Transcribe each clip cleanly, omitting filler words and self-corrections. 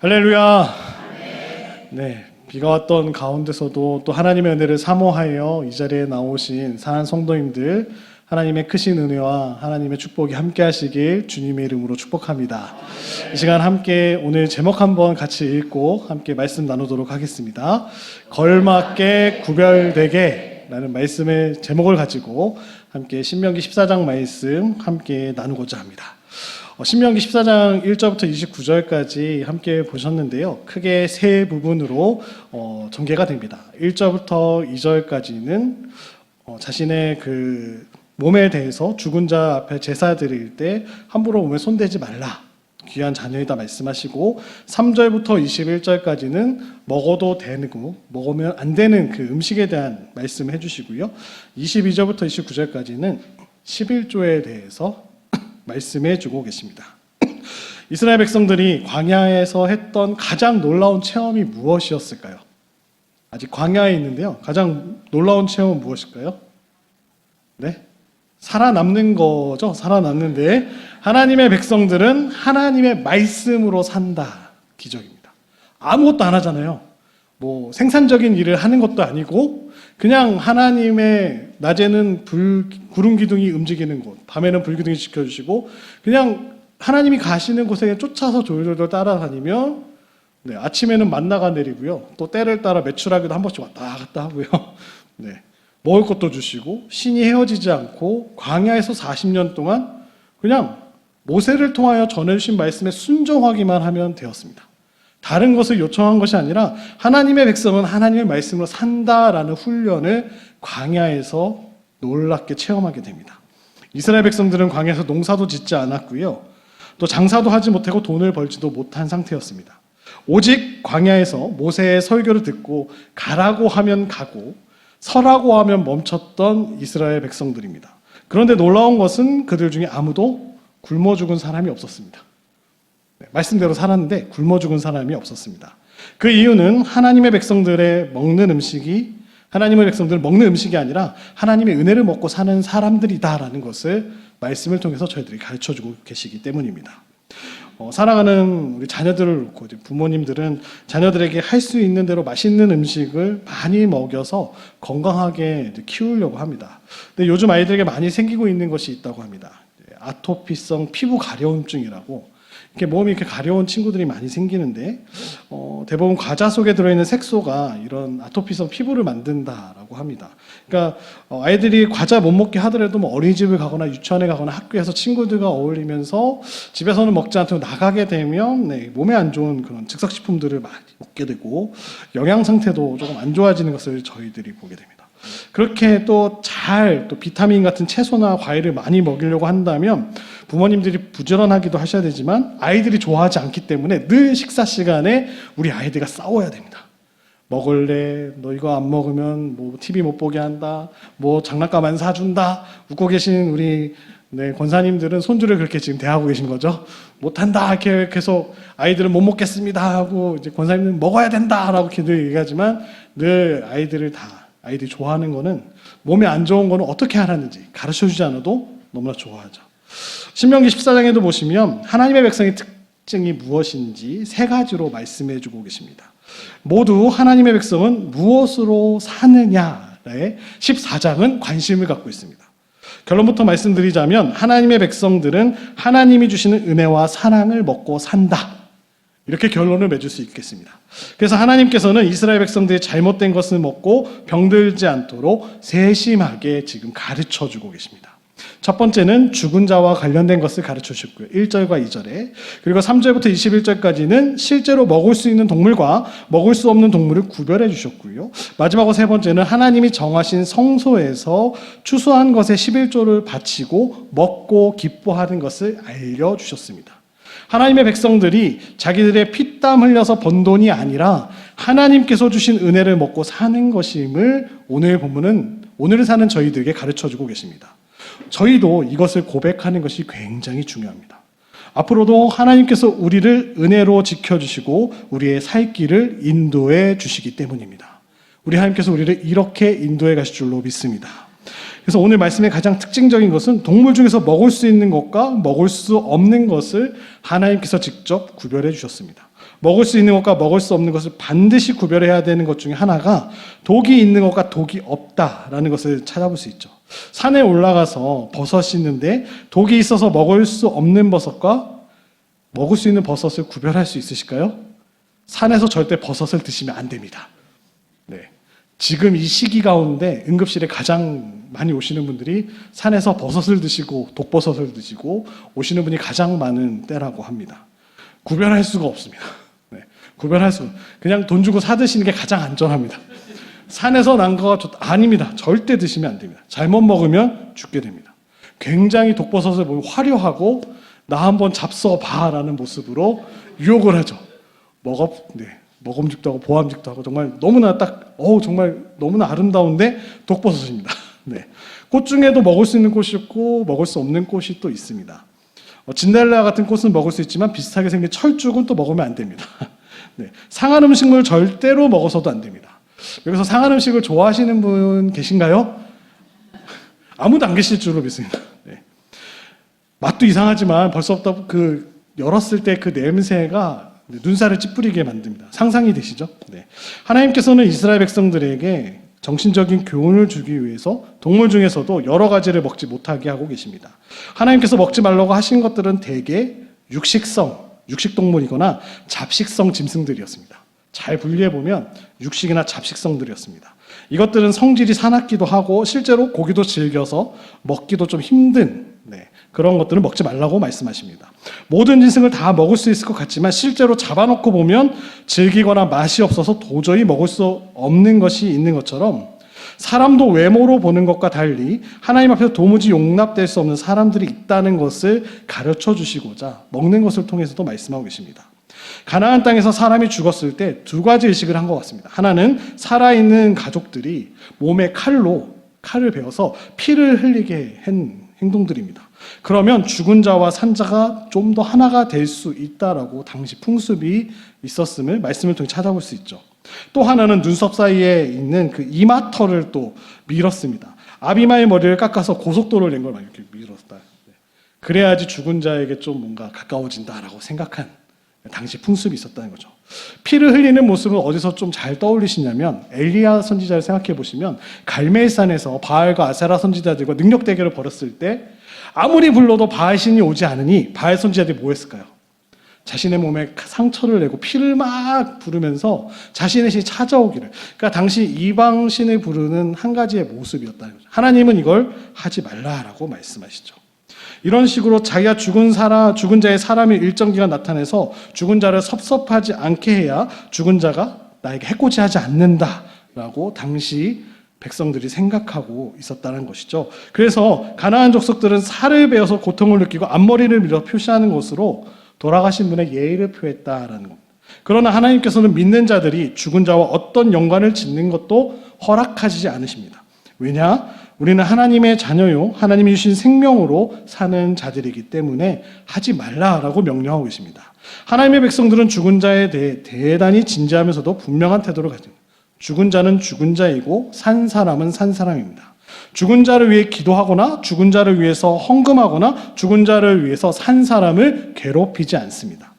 할렐루야. 네, 비가 왔던 가운데서도 또 하나님의 은혜를 사모하여 이 자리에 나오신 사랑하는 성도님들, 하나님의 크신 은혜와 하나님의 축복이 함께 하시길 주님의 이름으로 축복합니다. 이 시간 함께 오늘 제목 한번 같이 읽고 함께 말씀 나누도록 하겠습니다. 걸맞게 구별되게 라는 말씀의 제목을 가지고 함께 신명기 14장 말씀 함께 나누고자 합니다. 신명기 14장 1절부터 29절까지 함께 보셨는데요. 크게 세 부분으로 전개가 됩니다. 1절부터 2절까지는 자신의 그 몸에 대해서 죽은 자 앞에 제사 드릴 때 함부로 몸에 손대지 말라. 귀한 자녀이다 말씀하시고 3절부터 21절까지는 먹어도 되고 먹으면 안 되는 그 음식에 대한 말씀을 해주시고요. 22절부터 29절까지는 11조에 대해서 말씀해 주고 계십니다. 이스라엘 백성들이 광야에서 했던 가장 놀라운 체험이 무엇이었을까요? 아직 광야에 있는데요. 가장 놀라운 체험은 무엇일까요? 네? 살아남는 거죠. 살아남는데 하나님의 백성들은 하나님의 말씀으로 산다. 기적입니다. 아무것도 안 하잖아요. 뭐 생산적인 일을 하는 것도 아니고 그냥 하나님의 낮에는 구름 기둥이 움직이는 곳, 밤에는 불 기둥이 지켜주시고 그냥 하나님이 가시는 곳에 쫓아서 졸졸졸 따라다니면 아침에는 만나가 내리고요. 또 때를 따라 메추라기도 한 번씩 왔다 갔다 하고요. 네, 먹을 것도 주시고 신이 헤어지지 않고 광야에서 40년 동안 그냥 모세를 통하여 전해주신 말씀에 순종하기만 하면 되었습니다. 다른 것을 요청한 것이 아니라 하나님의 백성은 하나님의 말씀으로 산다라는 훈련을 광야에서 놀랍게 체험하게 됩니다. 이스라엘 백성들은 광야에서 농사도 짓지 않았고요. 또 장사도 하지 못하고 돈을 벌지도 못한 상태였습니다. 오직 광야에서 모세의 설교를 듣고 가라고 하면 가고 서라고 하면 멈췄던 이스라엘 백성들입니다. 그런데 놀라운 것은 그들 중에 아무도 굶어 죽은 사람이 없었습니다. 말씀대로 살았는데 굶어 죽은 사람이 없었습니다. 그 이유는 하나님의 백성들의 먹는 음식이 하나님의 백성들 먹는 음식이 아니라 하나님의 은혜를 먹고 사는 사람들이다라는 것을 말씀을 통해서 저희들이 가르쳐주고 계시기 때문입니다. 사랑하는 우리 자녀들을 놓고 부모님들은 자녀들에게 할 수 있는 대로 맛있는 음식을 많이 먹여서 건강하게 키우려고 합니다. 근데 요즘 아이들에게 많이 생기고 있는 것이 있다고 합니다. 아토피성 피부 가려움증이라고 이렇게 몸이 이렇게 가려운 친구들이 많이 생기는데 대부분 과자 속에 들어있는 색소가 이런 아토피성 피부를 만든다라고 합니다. 그러니까 아이들이 과자 못 먹게 하더라도 뭐 어린이집을 가거나 유치원에 가거나 학교에서 친구들과 어울리면서 집에서는 먹지 않고 나가게 되면 몸에 안 좋은 그런 즉석식품들을 많이 먹게 되고 영양 상태도 조금 안 좋아지는 것을 저희들이 보게 됩니다. 그렇게 또 비타민 같은 채소나 과일을 많이 먹이려고 한다면 부모님들이 부지런하기도 하셔야 되지만 아이들이 좋아하지 않기 때문에 늘 식사 시간에 우리 아이들과 싸워야 됩니다. 먹을래? 너 이거 안 먹으면 뭐 TV 못 보게 한다. 뭐 장난감 안 사준다. 웃고 계신 우리 권사님들은 손주를 그렇게 지금 대하고 계신 거죠. 못한다 이렇게 계속 아이들은 못 먹겠습니다 하고 이제 권사님은 먹어야 된다라고 이렇게 늘 얘기하지만 늘 아이들이 좋아하는 거는 몸에 안 좋은 거는 어떻게 하라는지 가르쳐주지 않아도 너무나 좋아하죠. 신명기 14장에도 보시면 하나님의 백성의 특징이 무엇인지 세 가지로 말씀해 주고 계십니다. 모두 하나님의 백성은 무엇으로 사느냐에 14장은 관심을 갖고 있습니다. 결론부터 말씀드리자면 하나님의 백성들은 하나님이 주시는 은혜와 사랑을 먹고 산다. 이렇게 결론을 맺을 수 있겠습니다. 그래서 하나님께서는 이스라엘 백성들이 잘못된 것을 먹고 병들지 않도록 세심하게 지금 가르쳐주고 계십니다. 첫 번째는 죽은 자와 관련된 것을 가르쳐주셨고요. 1절과 2절에. 그리고 3절부터 21절까지는 실제로 먹을 수 있는 동물과 먹을 수 없는 동물을 구별해 주셨고요. 마지막으로 세 번째는 하나님이 정하신 성소에서 추수한 것의 11조를 바치고 먹고 기뻐하는 것을 알려주셨습니다. 하나님의 백성들이 자기들의 피땀 흘려서 번 돈이 아니라 하나님께서 주신 은혜를 먹고 사는 것임을 오늘 사는 저희들에게 가르쳐주고 계십니다. 저희도 이것을 고백하는 것이 굉장히 중요합니다. 앞으로도 하나님께서 우리를 은혜로 지켜주시고 우리의 살 길을 인도해 주시기 때문입니다. 우리 하나님께서 우리를 이렇게 인도해 가실 줄로 믿습니다. 그래서 오늘 말씀의 가장 특징적인 것은 동물 중에서 먹을 수 있는 것과 먹을 수 없는 것을 하나님께서 직접 구별해 주셨습니다. 먹을 수 있는 것과 먹을 수 없는 것을 반드시 구별해야 되는 것 중에 하나가 독이 있는 것과 독이 없다라는 것을 찾아볼 수 있죠. 산에 올라가서 버섯이 있는데 독이 있어서 먹을 수 없는 버섯과 먹을 수 있는 버섯을 구별할 수 있으실까요? 산에서 절대 버섯을 드시면 안 됩니다. 네. 지금 이 시기 가운데 응급실에 가장 많이 오시는 분들이 산에서 버섯을 드시고 독버섯을 드시고 오시는 분이 가장 많은 때라고 합니다. 구별할 수가 없습니다. 네. 구별할 수가 그냥 돈 주고 사 드시는 게 가장 안전합니다. 산에서 난 거가 아닙니다. 절대 드시면 안 됩니다. 잘못 먹으면 죽게 됩니다. 굉장히 독버섯을 보면 화려하고 나 한번 잡숴봐 라는 모습으로 유혹을 하죠. 먹음직도 하고 보암직도 하고 정말 너무나 정말 너무나 아름다운데 독버섯입니다. 네. 꽃 중에도 먹을 수 있는 꽃이 있고 먹을 수 없는 꽃이 또 있습니다. 진달래 같은 꽃은 먹을 수 있지만 비슷하게 생긴 철쭉은 또 먹으면 안 됩니다. 네. 상한 음식물 절대로 먹어서도 안 됩니다. 여기서 상한 음식을 좋아하시는 분 계신가요? 아무도 안 계실 줄로 믿습니다. 네. 맛도 이상하지만 벌써부터 열었을 때 그 냄새가 눈살을 찌푸리게 만듭니다. 상상이 되시죠? 네. 하나님께서는 이스라엘 백성들에게 정신적인 교훈을 주기 위해서 동물 중에서도 여러 가지를 먹지 못하게 하고 계십니다. 하나님께서 먹지 말라고 하신 것들은 대개 육식동물이거나 잡식성 짐승들이었습니다. 잘 분리해보면 육식이나 잡식성들이었습니다. 이것들은 성질이 사납기도 하고 실제로 고기도 질겨서 먹기도 좀 힘든 그런 것들은 먹지 말라고 말씀하십니다. 모든 짐승을 다 먹을 수 있을 것 같지만 실제로 잡아놓고 보면 질기거나 맛이 없어서 도저히 먹을 수 없는 것이 있는 것처럼 사람도 외모로 보는 것과 달리 하나님 앞에서 도무지 용납될 수 없는 사람들이 있다는 것을 가르쳐 주시고자 먹는 것을 통해서도 말씀하고 계십니다. 가나안 땅에서 사람이 죽었을 때 두 가지 의식을 한 것 같습니다. 하나는 살아있는 가족들이 몸에 칼을 베어서 피를 흘리게 한 행동들입니다. 그러면 죽은 자와 산자가 좀 더 하나가 될 수 있다라고 당시 풍습이 있었음을 말씀을 통해 찾아볼 수 있죠. 또 하나는 눈썹 사이에 있는 그 이마털을 또 밀었습니다. 아비마의 머리를 깎아서 고속도로를 낸 걸 막 이렇게 밀었다. 그래야지 죽은 자에게 좀 뭔가 가까워진다라고 생각한 당시 풍습이 있었다는 거죠. 피를 흘리는 모습은 어디서 좀 잘 떠올리시냐면 엘리야 선지자를 생각해 보시면 갈멜산에서 바알과 아세라 선지자들과 능력 대결을 벌였을 때 아무리 불러도 바알 신이 오지 않으니 바알 선지자들이 뭐 했을까요? 자신의 몸에 상처를 내고 피를 막 부르면서 자신의 신이 찾아오기를. 그러니까 당시 이방 신을 부르는 한 가지의 모습이었다는 거죠. 하나님은 이걸 하지 말라라고 말씀하시죠. 이런 식으로 자기가 죽은 자의 사람이 일정 기간 나타내서 죽은 자를 섭섭하지 않게 해야 죽은 자가 나에게 해코지하지 않는다라고 당시 백성들이 생각하고 있었다는 것이죠. 그래서 가나안 족속들은 살을 베어서 고통을 느끼고 앞머리를 밀어 표시하는 것으로 돌아가신 분의 예의를 표했다라는 겁니다. 그러나 하나님께서는 믿는 자들이 죽은 자와 어떤 연관을 짓는 것도 허락하시지 않으십니다. 왜냐? 우리는 하나님의 자녀요, 하나님이 주신 생명으로 사는 자들이기 때문에 하지 말라라고 명령하고 계십니다. 하나님의 백성들은 죽은 자에 대해 대단히 진지하면서도 분명한 태도를 가집니다. 죽은 자는 죽은 자이고 산 사람은 산 사람입니다. 죽은 자를 위해 기도하거나 죽은 자를 위해서 헌금하거나 죽은 자를 위해서 산 사람을 괴롭히지 않습니다.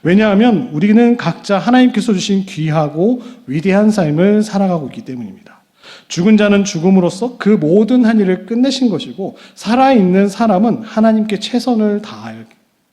왜냐하면 우리는 각자 하나님께서 주신 귀하고 위대한 삶을 살아가고 있기 때문입니다. 죽은 자는 죽음으로써 그 모든 한 일을 끝내신 것이고 살아있는 사람은 하나님께 최선을 다할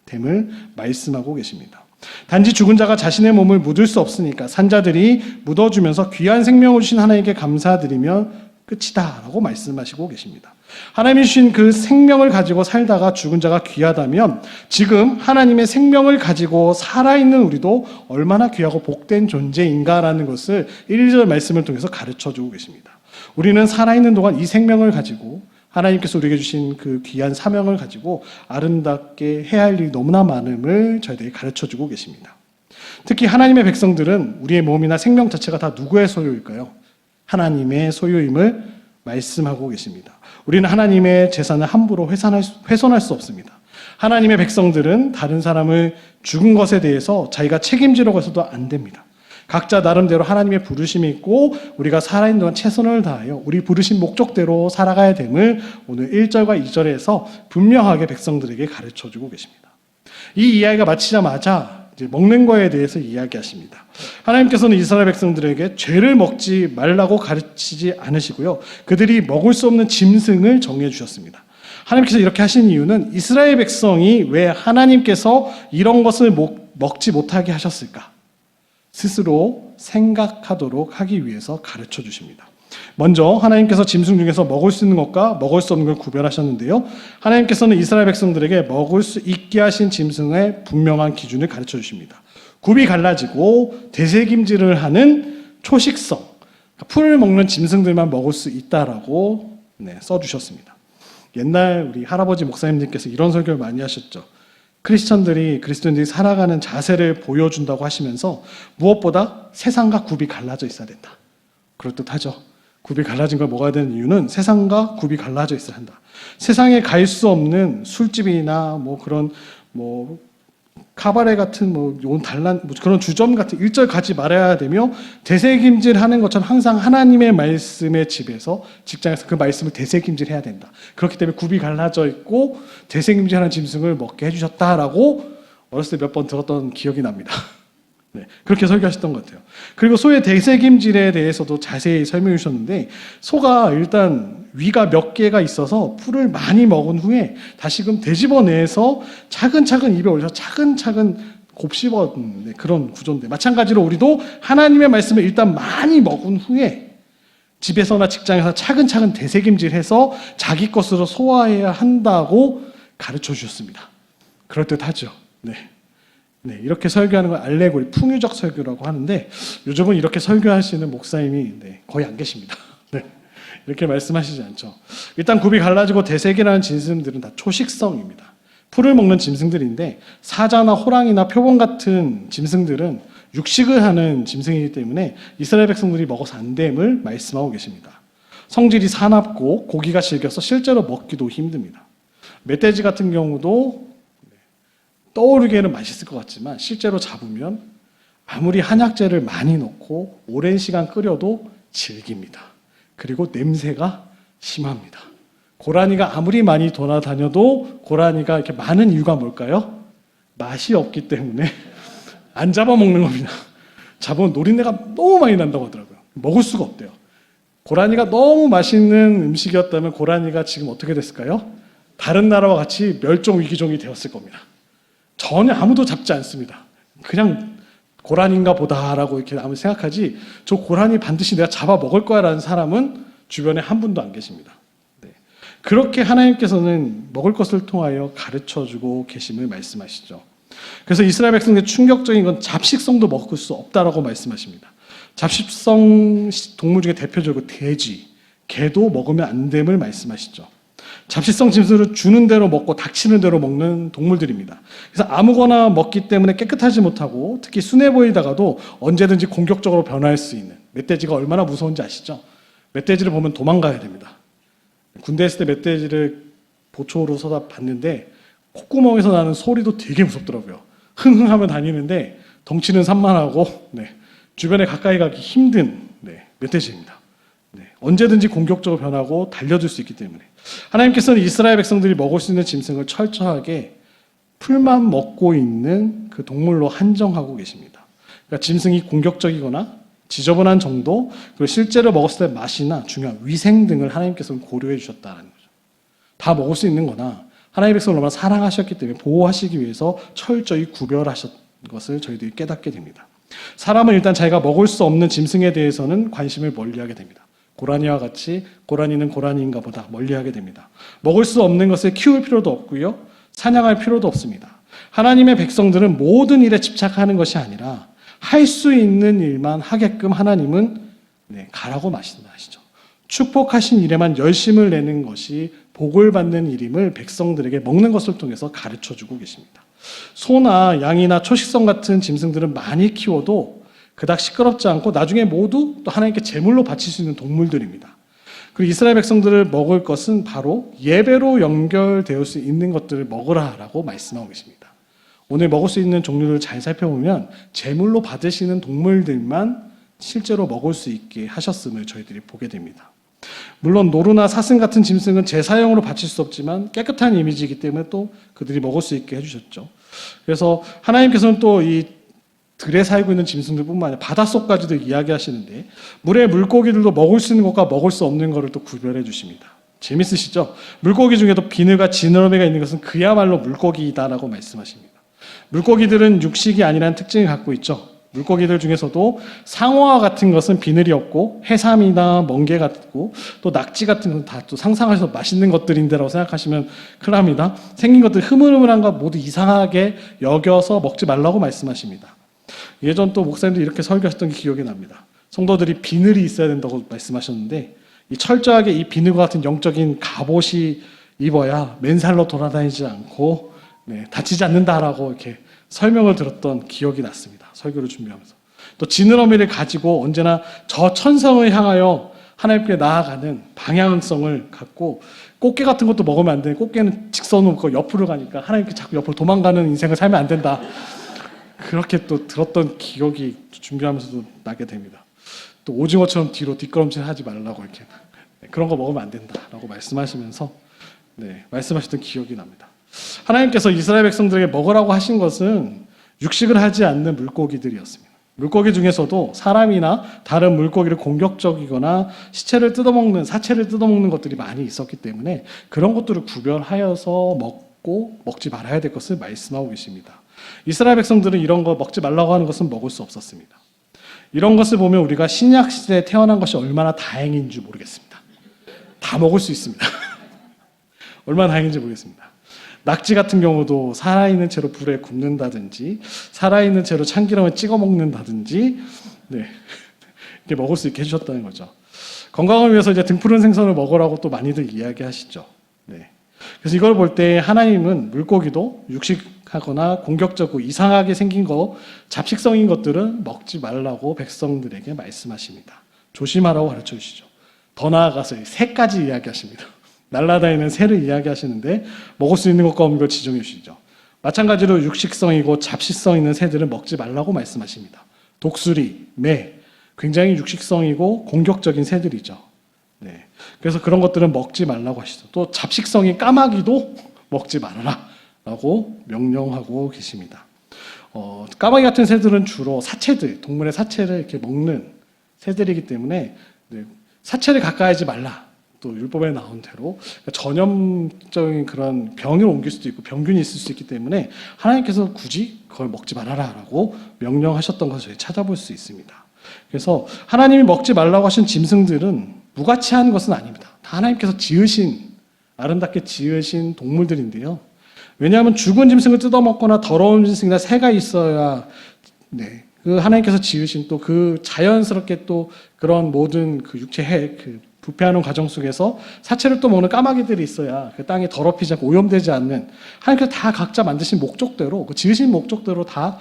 됨을 말씀하고 계십니다. 단지 죽은 자가 자신의 몸을 묻을 수 없으니까 산자들이 묻어주면서 귀한 생명을 주신 하나님께 감사드리며 끝이다 라고 말씀하시고 계십니다. 하나님이 주신 그 생명을 가지고 살다가 죽은 자가 귀하다면 지금 하나님의 생명을 가지고 살아있는 우리도 얼마나 귀하고 복된 존재인가라는 것을 1절 말씀을 통해서 가르쳐주고 계십니다. 우리는 살아있는 동안 이 생명을 가지고 하나님께서 우리에게 주신 그 귀한 사명을 가지고 아름답게 해야 할 일이 너무나 많음을 저희들에게 가르쳐주고 계십니다. 특히 하나님의 백성들은 우리의 몸이나 생명 자체가 다 누구의 소유일까요? 하나님의 소유임을 말씀하고 계십니다. 우리는 하나님의 재산을 함부로 훼손할 수 없습니다. 하나님의 백성들은 다른 사람을 죽은 것에 대해서 자기가 책임지려고 해서도 안 됩니다. 각자 나름대로 하나님의 부르심이 있고 우리가 살아있는 동안 최선을 다하여 우리 부르신 목적대로 살아가야 됨을 오늘 1절과 2절에서 분명하게 백성들에게 가르쳐주고 계십니다. 이 이야기가 마치자마자 이제 먹는 거에 대해서 이야기하십니다. 하나님께서는 이스라엘 백성들에게 죄를 먹지 말라고 가르치지 않으시고요. 그들이 먹을 수 없는 짐승을 정해 주셨습니다. 하나님께서 이렇게 하신 이유는 이스라엘 백성이 왜 하나님께서 이런 것을 먹지 못하게 하셨을까? 스스로 생각하도록 하기 위해서 가르쳐 주십니다. 먼저 하나님께서 짐승 중에서 먹을 수 있는 것과 먹을 수 없는 걸 구별하셨는데요. 하나님께서는 이스라엘 백성들에게 먹을 수 있게 하신 짐승의 분명한 기준을 가르쳐 주십니다. 굽이 갈라지고 대세김질을 하는 초식성, 풀을 먹는 짐승들만 먹을 수 있다라고 써주셨습니다. 옛날 우리 할아버지 목사님들께서 이런 설교를 많이 하셨죠. 그리스도인들이 살아가는 자세를 보여준다고 하시면서 무엇보다 세상과 굽이 갈라져 있어야 된다. 그럴듯하죠. 굽이 갈라진 걸 먹어야 되는 이유는 세상과 굽이 갈라져 있어야 한다. 세상에 갈 수 없는 술집이나 그런 카바레 같은 그런 주점 같은 일절 가지 말아야 되며 대세김질하는 것처럼 항상 하나님의 말씀의 집에서 직장에서 그 말씀을 대세김질해야 된다. 그렇기 때문에 굽이 갈라져 있고 대세김질하는 짐승을 먹게 해주셨다라고 어렸을 때 몇 번 들었던 기억이 납니다. 그렇게 설교하셨던 것 같아요. 그리고 소의 대세김질에 대해서도 자세히 설명해 주셨는데 소가 일단 위가 몇 개가 있어서 풀을 많이 먹은 후에 다시금 되집어내서 차근차근 입에 올려서 차근차근 곱씹어는 그런 구조인데 마찬가지로 우리도 하나님의 말씀을 일단 많이 먹은 후에 집에서나 직장에서 차근차근 대세김질해서 자기 것으로 소화해야 한다고 가르쳐 주셨습니다. 그럴듯하죠. 이렇게 설교하는 걸 알레고리, 풍유적 설교라고 하는데 요즘은 이렇게 설교하시는 목사님이 거의 안 계십니다. 이렇게 말씀하시지 않죠. 일단 굽이 갈라지고 대세기라는 짐승들은 다 초식성입니다. 풀을 먹는 짐승들인데 사자나 호랑이나 표범 같은 짐승들은 육식을 하는 짐승이기 때문에 이스라엘 백성들이 먹어서 안 됨을 말씀하고 계십니다. 성질이 사납고 고기가 질겨서 실제로 먹기도 힘듭니다. 멧돼지 같은 경우도 떠오르기에는 맛있을 것 같지만 실제로 잡으면 아무리 한약재를 많이 넣고 오랜 시간 끓여도 질깁니다. 그리고 냄새가 심합니다. 고라니가 아무리 많이 돌아다녀도 고라니가 이렇게 많은 이유가 뭘까요? 맛이 없기 때문에 안 잡아먹는 겁니다. 잡으면 노린내가 너무 많이 난다고 하더라고요. 먹을 수가 없대요. 고라니가 너무 맛있는 음식이었다면 고라니가 지금 어떻게 됐을까요? 다른 나라와 같이 멸종 위기종이 되었을 겁니다. 전혀 아무도 잡지 않습니다. 그냥 고라니인가 보다라고 이렇게 아무리 생각하지 저 고라니 반드시 내가 잡아 먹을 거야 라는 사람은 주변에 한 분도 안 계십니다. 그렇게 하나님께서는 먹을 것을 통하여 가르쳐주고 계심을 말씀하시죠. 그래서 이스라엘 백성들의 충격적인 건 잡식성도 먹을 수 없다라고 말씀하십니다. 잡식성 동물 중에 대표적으로 돼지, 개도 먹으면 안 됨을 말씀하시죠. 잡식성 짐승을 주는 대로 먹고 닥치는 대로 먹는 동물들입니다. 그래서 아무거나 먹기 때문에 깨끗하지 못하고 특히 순해 보이다가도 언제든지 공격적으로 변할 수 있는 멧돼지가 얼마나 무서운지 아시죠? 멧돼지를 보면 도망가야 됩니다. 군대에 있을 때 멧돼지를 보초로 서다 봤는데 콧구멍에서 나는 소리도 되게 무섭더라고요. 흥흥하며 다니는데 덩치는 산만하고 주변에 가까이 가기 힘든 멧돼지입니다. 언제든지 공격적으로 변하고 달려들 수 있기 때문에 하나님께서는 이스라엘 백성들이 먹을 수 있는 짐승을 철저하게 풀만 먹고 있는 그 동물로 한정하고 계십니다. 그러니까 짐승이 공격적이거나 지저분한 정도, 그리고 실제로 먹었을 때 맛이나 중요한 위생 등을 하나님께서는 고려해 주셨다는 거죠. 다 먹을 수 있는 거나 하나님의 백성을 얼마나 사랑하셨기 때문에 보호하시기 위해서 철저히 구별하셨던 것을 저희들이 깨닫게 됩니다. 사람은 일단 자기가 먹을 수 없는 짐승에 대해서는 관심을 멀리하게 됩니다. 고라니와 같이 고라니는 고라니인가 보다 멀리하게 됩니다. 먹을 수 없는 것을 키울 필요도 없고요. 사냥할 필요도 없습니다. 하나님의 백성들은 모든 일에 집착하는 것이 아니라 할 수 있는 일만 하게끔 하나님은 가라고 말씀하시죠. 축복하신 일에만 열심을 내는 것이 복을 받는 일임을 백성들에게 먹는 것을 통해서 가르쳐주고 계십니다. 소나 양이나 초식성 같은 짐승들은 많이 키워도 그닥 시끄럽지 않고 나중에 모두 또 하나님께 제물로 바칠 수 있는 동물들입니다. 그리고 이스라엘 백성들을 먹을 것은 바로 예배로 연결되어 수 있는 것들을 먹으라라고 말씀하고 계십니다. 오늘 먹을 수 있는 종류를 잘 살펴보면 제물로 받으시는 동물들만 실제로 먹을 수 있게 하셨음을 저희들이 보게 됩니다. 물론 노루나 사슴 같은 짐승은 제사용으로 바칠 수 없지만 깨끗한 이미지이기 때문에 또 그들이 먹을 수 있게 해주셨죠. 그래서 하나님께서는 또 이 들에 살고 있는 짐승들뿐만 아니라 바닷속까지도 이야기하시는데 물의 물고기들도 먹을 수 있는 것과 먹을 수 없는 것을 또 구별해 주십니다. 재밌으시죠? 물고기 중에도 비늘과 지느러미가 있는 것은 그야말로 물고기이다라고 말씀하십니다. 물고기들은 육식이 아니라는 특징을 갖고 있죠. 물고기들 중에서도 상어와 같은 것은 비늘이 없고 해삼이나 멍게 같고 또 낙지 같은 것은 다 또 상상해서 맛있는 것들인데라고 생각하시면 큰일 납니다. 생긴 것들 흐물흐물한 것 모두 이상하게 여겨서 먹지 말라고 말씀하십니다. 예전 또 목사님도 이렇게 설교하셨던 게 기억이 납니다. 성도들이 비늘이 있어야 된다고 말씀하셨는데 이 철저하게 이 비늘과 같은 영적인 갑옷이 입어야 맨살로 돌아다니지 않고 다치지 않는다라고 이렇게 설명을 들었던 기억이 났습니다. 설교를 준비하면서. 또 지느러미를 가지고 언제나 저 천성을 향하여 하나님께 나아가는 방향성을 갖고 꽃게 같은 것도 먹으면 안 돼. 꽃게는 직선으로 옆으로 가니까 하나님께 자꾸 옆으로 도망가는 인생을 살면 안 된다. 그렇게 또 들었던 기억이 준비하면서도 나게 됩니다. 또 오징어처럼 뒤로 뒷걸음질 하지 말라고 이렇게 그런 거 먹으면 안 된다라고 말씀하시면서 말씀하셨던 기억이 납니다. 하나님께서 이스라엘 백성들에게 먹으라고 하신 것은 육식을 하지 않는 물고기들이었습니다. 물고기 중에서도 사람이나 다른 물고기를 공격적이거나 사체를 뜯어먹는 것들이 많이 있었기 때문에 그런 것들을 구별하여서 먹고 먹지 말아야 될 것을 말씀하고 계십니다. 이스라엘 백성들은 이런 거 먹지 말라고 하는 것은 먹을 수 없었습니다. 이런 것을 보면 우리가 신약 시대에 태어난 것이 얼마나 다행인 줄 모르겠습니다. 다 먹을 수 있습니다. 얼마나 다행인지 모르겠습니다. 낙지 같은 경우도 살아있는 채로 불에 굽는다든지 살아있는 채로 참기름을 찍어 먹는다든지 이렇게 먹을 수 있게 해주셨다는 거죠. 건강을 위해서 이제 등푸른 생선을 먹으라고 또 많이들 이야기하시죠. 그래서 이걸 볼 때 하나님은 물고기도 육식하거나 공격적이고 이상하게 생긴 거, 잡식성인 것들은 먹지 말라고 백성들에게 말씀하십니다. 조심하라고 가르쳐 주시죠. 더 나아가서 새까지 이야기하십니다. 날아다니는 새를 이야기하시는데 먹을 수 있는 것과 없는 걸 지정해 주시죠. 마찬가지로 육식성이고 잡식성 있는 새들은 먹지 말라고 말씀하십니다. 독수리, 매, 굉장히 육식성이고 공격적인 새들이죠. 그래서 그런 것들은 먹지 말라고 하시죠. 또 잡식성이 까마귀도 먹지 말아라 라고 명령하고 계십니다. 까마귀 같은 새들은 주로 사체들, 동물의 사체를 이렇게 먹는 새들이기 때문에 사체를 가까이 하지 말라. 또 율법에 나온 대로 전염적인 그런 병을 옮길 수도 있고 병균이 있을 수 있기 때문에 하나님께서 굳이 그걸 먹지 말아라 라고 명령하셨던 것을 찾아볼 수 있습니다. 그래서 하나님이 먹지 말라고 하신 짐승들은 무가치한 것은 아닙니다. 다 하나님께서 아름답게 지으신 동물들인데요. 왜냐하면 죽은 짐승을 뜯어먹거나 더러운 짐승이나 새가 있어야 그 하나님께서 지으신 또 그 자연스럽게 또 그런 모든 그 육체의 그 부패하는 과정 속에서 사체를 또 먹는 까마귀들이 있어야 그 땅이 더럽히지 않고 오염되지 않는 하나님께서 다 각자 만드신 목적대로 그 지으신 목적대로 다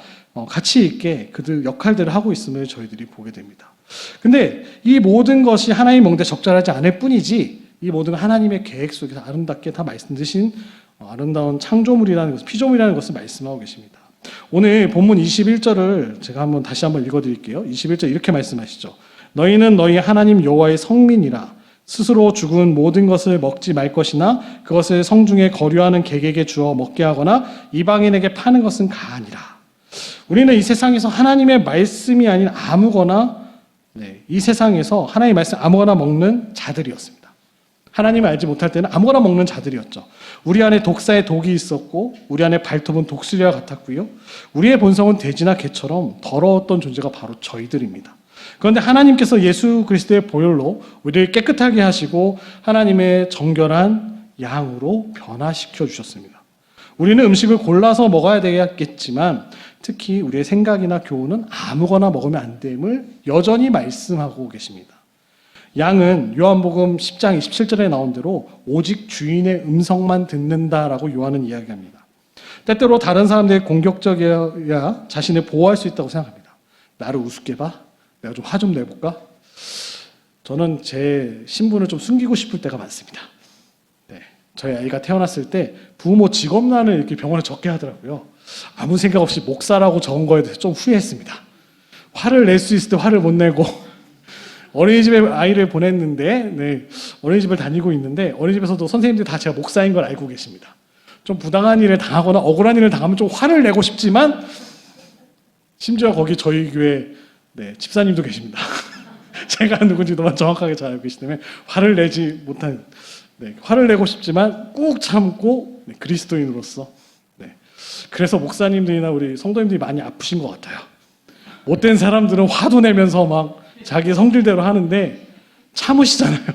가치 있게 그들 역할들을 하고 있음을 저희들이 보게 됩니다. 근데 이 모든 것이 하나님 먹는데 적절하지 않을 뿐이지 이 모든 하나님의 계획 속에서 아름답게 다 말씀드신 아름다운 창조물이라는 것을 피조물이라는 것을 말씀하고 계십니다. 오늘 본문 21절을 제가 다시 한번 읽어드릴게요. 21절 이렇게 말씀하시죠. 너희는 너희 하나님 여호와의 성민이라 스스로 죽은 모든 것을 먹지 말 것이나 그것을 성중에 거류하는 객에게 주어 먹게 하거나 이방인에게 파는 것은 가하니라. 우리는 이 세상에서 하나님의 말씀이 아닌 아무거나 이 세상에서 하나님의 말씀 아무거나 먹는 자들이었습니다. 하나님을 알지 못할 때는 아무거나 먹는 자들이었죠. 우리 안에 독사의 독이 있었고 우리 안에 발톱은 독수리와 같았고요. 우리의 본성은 돼지나 개처럼 더러웠던 존재가 바로 저희들입니다. 그런데 하나님께서 예수 그리스도의 보혈로 우리를 깨끗하게 하시고 하나님의 정결한 양으로 변화시켜 주셨습니다. 우리는 음식을 골라서 먹어야 되겠지만 특히 우리의 생각이나 교훈은 아무거나 먹으면 안 됨을 여전히 말씀하고 계십니다. 양은 요한복음 10장 27절에 나온 대로 오직 주인의 음성만 듣는다라고 요한은 이야기합니다. 때때로 다른 사람들이 공격적이어야 자신을 보호할 수 있다고 생각합니다. 나를 우습게 봐? 내가 좀 화 좀 내볼까? 저는 제 신분을 좀 숨기고 싶을 때가 많습니다. 저희 아이가 태어났을 때 부모 직업란을 이렇게 병원에 적게 하더라고요. 아무 생각 없이 목사라고 적은 거에 대해서 좀 후회했습니다. 화를 낼 수 있을 때 화를 못 내고 어린이집에 아이를 보냈는데, 어린이집을 다니고 있는데, 어린이집에서도 선생님들이 다 제가 목사인 걸 알고 계십니다. 좀 부당한 일을 당하거나 억울한 일을 당하면 좀 화를 내고 싶지만, 심지어 거기 저희 교회 집사님도 계십니다. 제가 누군지도 정확하게 잘 알고 계시기 때문에 화를 내지 못한, 화를 내고 싶지만 꾹 참고 그리스도인으로서, 그래서 목사님들이나 우리 성도님들이 많이 아프신 것 같아요. 못된 사람들은 화도 내면서 막 자기 성질대로 하는데 참으시잖아요.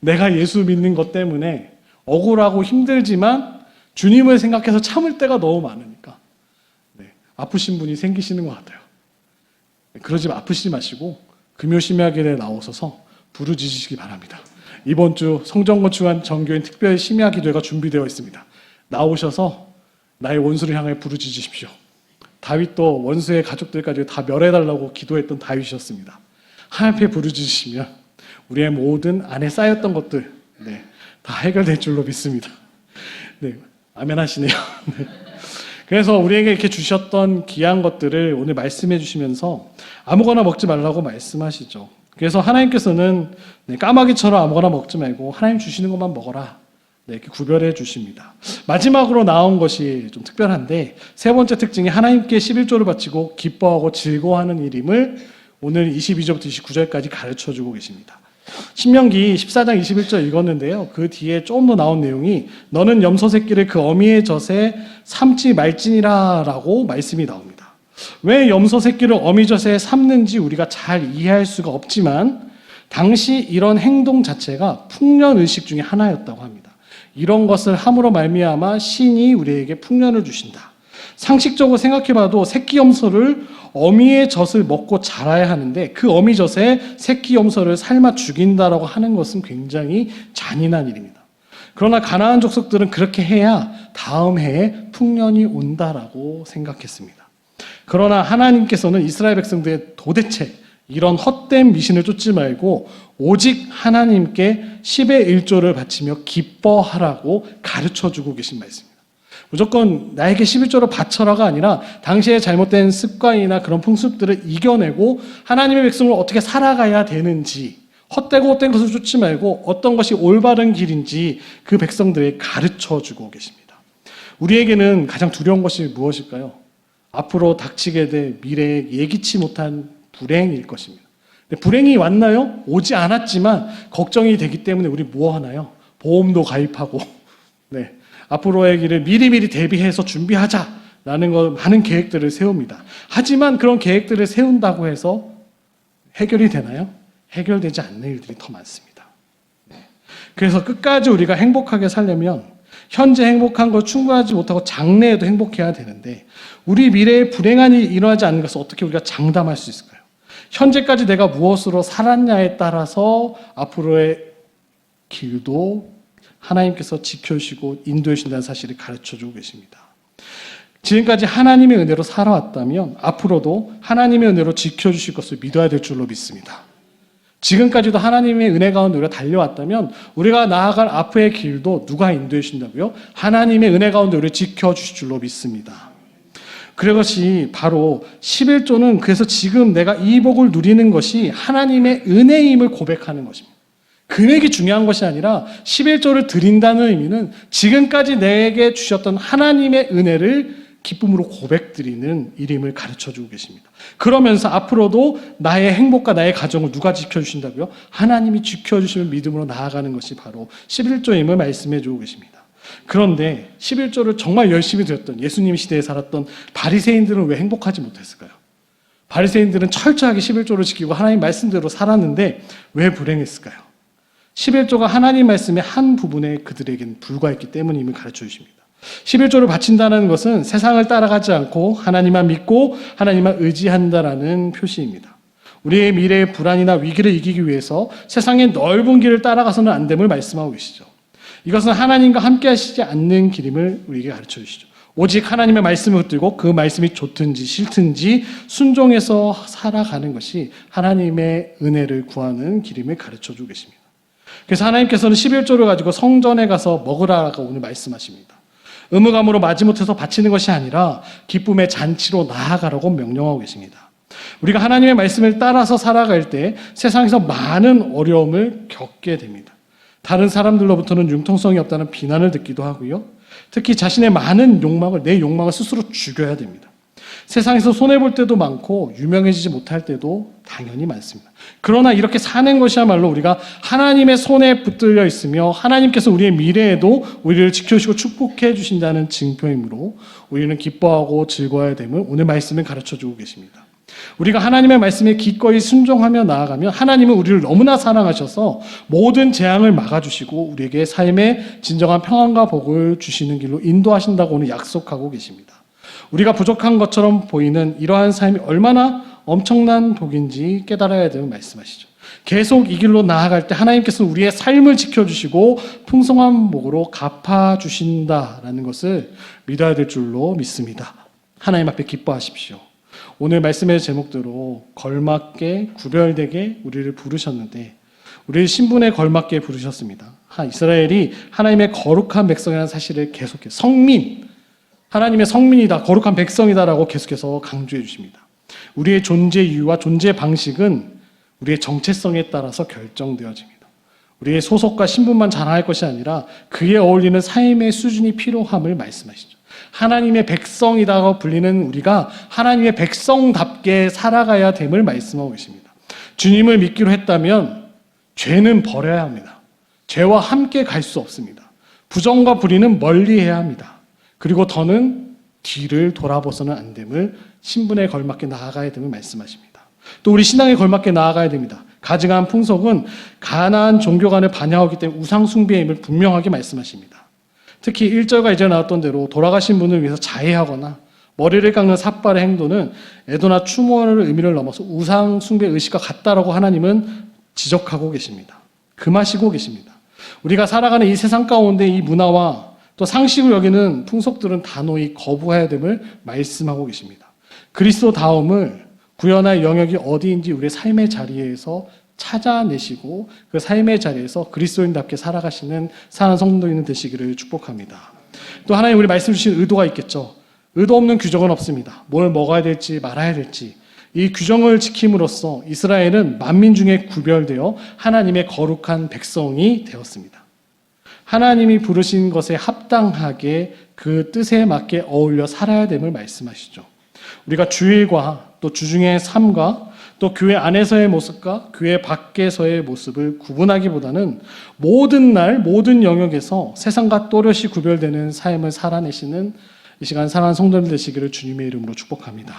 내가 예수 믿는 것 때문에 억울하고 힘들지만 주님을 생각해서 참을 때가 너무 많으니까 아프신 분이 생기시는 것 같아요. 그러지 아프시지 마시고 금요 심야기도에 나오셔서 부르짖으시기 바랍니다. 이번 주 성전건축한 정교인 특별 심야기도회가 준비되어 있습니다. 나오셔서 나의 원수를 향해 부르짖으십시오. 다윗도 원수의 가족들까지 다 멸해달라고 기도했던 다윗이었습니다. 하나님 앞에 부르짖으시면 우리의 모든 안에 쌓였던 것들 다 해결될 줄로 믿습니다. 아멘 하시네요. 그래서 우리에게 이렇게 주셨던 귀한 것들을 오늘 말씀해 주시면서 아무거나 먹지 말라고 말씀하시죠. 그래서 하나님께서는 까마귀처럼 아무거나 먹지 말고 하나님 주시는 것만 먹어라, 이렇게 구별해 주십니다. 마지막으로 나온 것이 좀 특별한데, 세 번째 특징이 하나님께 11조를 바치고 기뻐하고 즐거워하는 일임을 오늘 22절부터 29절까지 가르쳐 주고 계십니다. 신명기 14장 21절 읽었는데요. 그 뒤에 조금 더 나온 내용이 너는 염소 새끼를 그 어미의 젖에 삶지 말지니라 라고 말씀이 나옵니다. 왜 염소 새끼를 어미 젖에 삶는지 우리가 잘 이해할 수가 없지만 당시 이런 행동 자체가 풍년의식 중에 하나였다고 합니다. 이런 것을 함으로 말미암아 신이 우리에게 풍년을 주신다. 상식적으로 생각해봐도 새끼 염소를 어미의 젖을 먹고 자라야 하는데 그 어미 젖에 새끼 염소를 삶아 죽인다라고 하는 것은 굉장히 잔인한 일입니다. 그러나 가나안 족속들은 그렇게 해야 다음 해에 풍년이 온다라고 생각했습니다. 그러나 하나님께서는 이스라엘 백성들의 도대체 이런 헛된 미신을 쫓지 말고 오직 하나님께 10의 1조를 바치며 기뻐하라고 가르쳐주고 계신 말씀입니다. 무조건 나에게 11조를 바쳐라가 아니라 당시의 잘못된 습관이나 그런 풍습들을 이겨내고 하나님의 백성을 어떻게 살아가야 되는지, 헛되고 헛된 것을 쫓지 말고 어떤 것이 올바른 길인지 그 백성들에게 가르쳐주고 계십니다. 우리에게는 가장 두려운 것이 무엇일까요? 앞으로 닥치게 될 미래에 예기치 못한 불행일 것입니다. 불행이 왔나요? 오지 않았지만 걱정이 되기 때문에 우리 뭐 하나요? 보험도 가입하고 앞으로의 길을 미리미리 대비해서 준비하자라는 많은 계획들을 세웁니다. 하지만 그런 계획들을 세운다고 해서 해결이 되나요? 해결되지 않는 일들이 더 많습니다. 그래서 끝까지 우리가 행복하게 살려면 현재 행복한 거 충분하지 못하고 장래에도 행복해야 되는데 우리 미래에 불행한 일이 일어나지 않는 것을 어떻게 우리가 장담할 수 있을까요? 현재까지 내가 무엇으로 살았냐에 따라서 앞으로의 길도 하나님께서 지켜주시고 인도해 주신다는 사실을 가르쳐주고 계십니다. 지금까지 하나님의 은혜로 살아왔다면 앞으로도 하나님의 은혜로 지켜주실 것을 믿어야 될 줄로 믿습니다. 지금까지도 하나님의 은혜 가운데 우리가 달려왔다면 우리가 나아갈 앞의 길도 누가 인도해 주신다고요? 하나님의 은혜 가운데 우리를 지켜주실 줄로 믿습니다. 그것이 바로 11조는 그래서 지금 내가 이 복을 누리는 것이 하나님의 은혜임을 고백하는 것입니다. 금액이 중요한 것이 아니라 11조를 드린다는 의미는 지금까지 내게 주셨던 하나님의 은혜를 기쁨으로 고백드리는 일임을 가르쳐주고 계십니다. 그러면서 앞으로도 나의 행복과 나의 가정을 누가 지켜주신다고요? 하나님이 지켜주시는 믿음으로 나아가는 것이 바로 11조임을 말씀해주고 계십니다. 그런데 11조를 정말 열심히 드렸던 예수님 시대에 살았던 바리새인들은 왜 행복하지 못했을까요? 바리새인들은 철저하게 11조를 지키고 하나님 말씀대로 살았는데 왜 불행했을까요? 11조가 하나님 말씀의 한 부분에 그들에게는 불과했기 때문임을 가르쳐 주십니다. 11조를 바친다는 것은 세상을 따라가지 않고 하나님만 믿고 하나님만 의지한다라는 표시입니다. 우리의 미래의 불안이나 위기를 이기기 위해서 세상의 넓은 길을 따라가서는 안 됨을 말씀하고 계시죠. 이것은 하나님과 함께 하시지 않는 길임을 우리에게 가르쳐 주시죠. 오직 하나님의 말씀을 붙들고 그 말씀이 좋든지 싫든지 순종해서 살아가는 것이 하나님의 은혜를 구하는 길임을 가르쳐 주고 계십니다. 그래서 하나님께서는 11조를 가지고 성전에 가서 먹으라고 오늘 말씀하십니다. 의무감으로 마지못해서 바치는 것이 아니라 기쁨의 잔치로 나아가라고 명령하고 계십니다. 우리가 하나님의 말씀을 따라서 살아갈 때 세상에서 많은 어려움을 겪게 됩니다. 다른 사람들로부터는 융통성이 없다는 비난을 듣기도 하고요. 특히 자신의 많은 욕망을, 내 욕망을 스스로 죽여야 됩니다. 세상에서 손해볼 때도 많고 유명해지지 못할 때도 당연히 많습니다. 그러나 이렇게 사는 것이야말로 우리가 하나님의 손에 붙들려 있으며 하나님께서 우리의 미래에도 우리를 지켜주시고 축복해 주신다는 증표이므로 우리는 기뻐하고 즐거워야 됨을 오늘 말씀은 가르쳐주고 계십니다. 우리가 하나님의 말씀에 기꺼이 순종하며 나아가면 하나님은 우리를 너무나 사랑하셔서 모든 재앙을 막아주시고 우리에게 삶의 진정한 평안과 복을 주시는 길로 인도하신다고 오늘 약속하고 계십니다. 우리가 부족한 것처럼 보이는 이러한 삶이 얼마나 엄청난 복인지 깨달아야 되는 말씀하시죠. 계속 이 길로 나아갈 때 하나님께서 우리의 삶을 지켜주시고 풍성한 복으로 갚아주신다라는 것을 믿어야 될 줄로 믿습니다. 하나님 앞에 기뻐하십시오. 오늘 말씀의 제목대로 걸맞게 구별되게 우리를 부르셨는데 우리를 신분에 걸맞게 부르셨습니다. 이스라엘이 하나님의 거룩한 백성이라는 사실을 계속해서 성민, 하나님의 성민이다, 거룩한 백성이다라고 계속해서 강조해 주십니다. 우리의 존재 이유와 존재 방식은 우리의 정체성에 따라서 결정되어집니다. 우리의 소속과 신분만 자랑할 것이 아니라 그에 어울리는 삶의 수준이 필요함을 말씀하시죠. 하나님의 백성이라고 불리는 우리가 하나님의 백성답게 살아가야 됨을 말씀하고 계십니다. 주님을 믿기로 했다면 죄는 버려야 합니다. 죄와 함께 갈 수 없습니다. 부정과 불의는 멀리해야 합니다. 그리고 더는 뒤를 돌아보서는 안 됨을 신분에 걸맞게 나아가야 됨을 말씀하십니다. 또 우리 신앙에 걸맞게 나아가야 됩니다. 가증한 풍속은 가나안 종교 간을 반영하기 때문에 우상 숭배임을 분명하게 말씀하십니다. 특히 1절과 2절에 나왔던 대로 돌아가신 분을 위해서 자해하거나 머리를 깎는 삿발의 행동은 애도나 추모의 의미를 넘어서 우상 숭배 의식과 같다라고 하나님은 지적하고 계십니다. 금하시고 계십니다. 우리가 살아가는 이 세상 가운데 이 문화와 또 상식을 여기는 풍속들은 단호히 거부해야 됨을 말씀하고 계십니다. 그리스도다움을 구현할 영역이 어디인지 우리의 삶의 자리에서 찾아내시고 그 삶의 자리에서 그리스도인답게 살아가시는 사랑하는 성도인 되시기를 축복합니다. 또 하나님 우리 말씀 주신 의도가 있겠죠. 의도 없는 규정은 없습니다. 뭘 먹어야 될지 말아야 될지 이 규정을 지킴으로써 이스라엘은 만민 중에 구별되어 하나님의 거룩한 백성이 되었습니다. 하나님이 부르신 것에 합당하게 그 뜻에 맞게 어울려 살아야 됨을 말씀하시죠. 우리가 주일과 또 주중의 삶과 또 교회 안에서의 모습과 교회 밖에서의 모습을 구분하기보다는 모든 날 모든 영역에서 세상과 또렷이 구별되는 삶을 살아내시는 이 시간 사랑하는 성도들 되시기를 주님의 이름으로 축복합니다.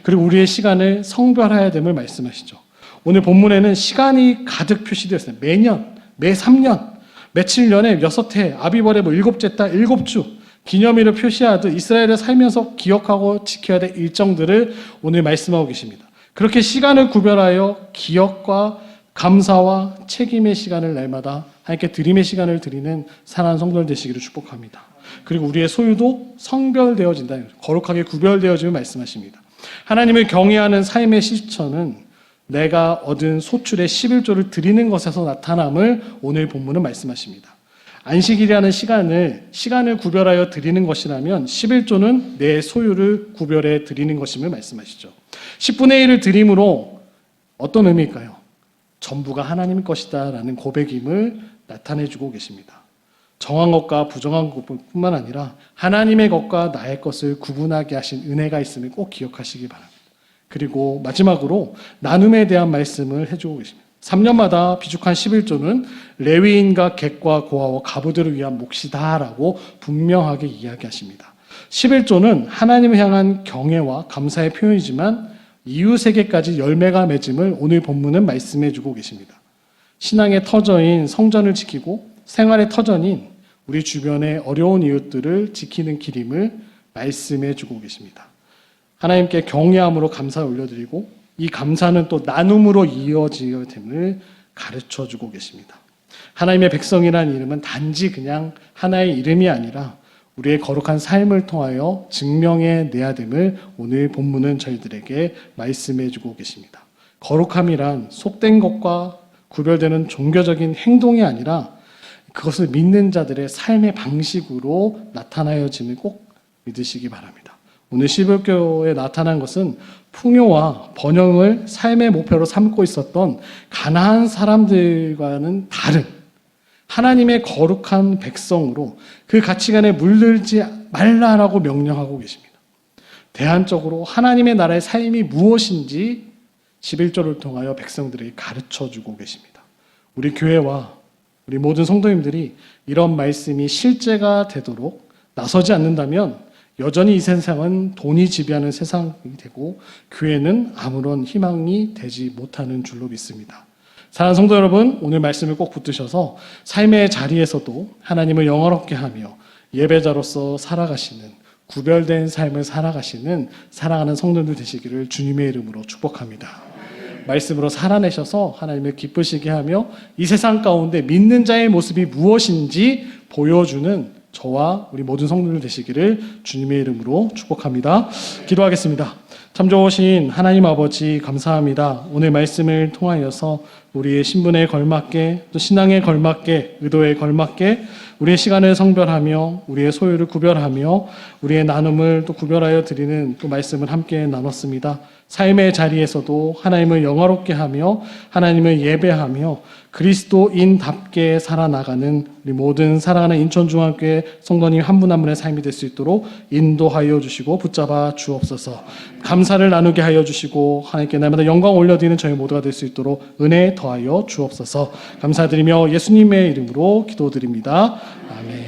그리고 우리의 시간을 성별해야 됨을 말씀하시죠. 오늘 본문에는 시간이 가득 표시되어 있어요. 매년, 매 3년, 매 7년에 6해, 아비벌의 7째 달 7주 기념일을 표시하듯 이스라엘을 살면서 기억하고 지켜야 될 일정들을 오늘 말씀하고 계십니다. 그렇게 시간을 구별하여 기억과 감사와 책임의 시간을 날마다 하나님께 드림의 시간을 드리는 사랑하는 성도들 되시기를 축복합니다. 그리고 우리의 소유도 성별되어진다. 거룩하게 구별되어짐을 말씀하십니다. 하나님을 경외하는 삶의 실천은 내가 얻은 소출의 11조를 드리는 것에서 나타남을 오늘 본문은 말씀하십니다. 안식일이라는 시간을 구별하여 드리는 것이라면 11조는 내 소유를 구별해 드리는 것임을 말씀하시죠. 10분의 1을 드림으로 어떤 의미일까요? 전부가 하나님 것이다 라는 고백임을 나타내주고 계십니다. 정한 것과 부정한 것뿐만 아니라 하나님의 것과 나의 것을 구분하게 하신 은혜가 있음을 꼭 기억하시기 바랍니다. 그리고 마지막으로 나눔에 대한 말씀을 해주고 계십니다. 3년마다 비축한 11조는 레위인과 객과 고아와 가부들을 위한 몫이다라고 분명하게 이야기하십니다. 11조는 하나님을 향한 경외와 감사의 표현이지만 이웃에게까지 열매가 맺음을 오늘 본문은 말씀해주고 계십니다. 신앙의 터전인 성전을 지키고 생활의 터전인 우리 주변의 어려운 이웃들을 지키는 길임을 말씀해주고 계십니다. 하나님께 경외함으로 감사를 올려드리고 이 감사는 또 나눔으로 이어지어야 됨을 가르쳐주고 계십니다. 하나님의 백성이라는 이름은 단지 그냥 하나의 이름이 아니라 우리의 거룩한 삶을 통하여 증명해내야 됨을 오늘 본문은 저희들에게 말씀해주고 계십니다. 거룩함이란 속된 것과 구별되는 종교적인 행동이 아니라 그것을 믿는 자들의 삶의 방식으로 나타나여짐을 꼭 믿으시기 바랍니다. 오늘 시불교에 나타난 것은 풍요와 번영을 삶의 목표로 삼고 있었던 가나안 사람들과는 다른 하나님의 거룩한 백성으로 그 가치관에 물들지 말라라고 명령하고 계십니다. 대안적으로 하나님의 나라의 삶이 무엇인지 11절을 통하여 백성들에게 가르쳐주고 계십니다. 우리 교회와 우리 모든 성도님들이 이런 말씀이 실제가 되도록 나서지 않는다면 여전히 이 세상은 돈이 지배하는 세상이 되고 교회는 아무런 희망이 되지 못하는 줄로 믿습니다. 사랑하는 성도 여러분, 오늘 말씀을 꼭 붙드셔서 삶의 자리에서도 하나님을 영화롭게 하며 예배자로서 살아가시는 구별된 삶을 살아가시는 사랑하는 성도들 되시기를 주님의 이름으로 축복합니다. 말씀으로 살아내셔서 하나님을 기쁘시게 하며 이 세상 가운데 믿는 자의 모습이 무엇인지 보여주는 저와 우리 모든 성도들 되시기를 주님의 이름으로 축복합니다. 기도하겠습니다. 참 좋으신 하나님 아버지 감사합니다. 오늘 말씀을 통하여서 우리의 신분에 걸맞게 또 신앙에 걸맞게 의도에 걸맞게 우리의 시간을 성별하며 우리의 소유를 구별하며 우리의 나눔을 또 구별하여 드리는 또 말씀을 함께 나눴습니다. 삶의 자리에서도 하나님을 영화롭게 하며 하나님을 예배하며 그리스도인답게 살아나가는 우리 모든 사랑하는 인천중앙교회 성도님 한 분 한 분의 삶이 될 수 있도록 인도하여 주시고 붙잡아 주옵소서. 감사를 나누게 하여 주시고 하나님께 날마다 영광 올려드리는 저희 모두가 될 수 있도록 은혜 더하여 주옵소서. 감사드리며 예수님의 이름으로 기도드립니다. 아멘.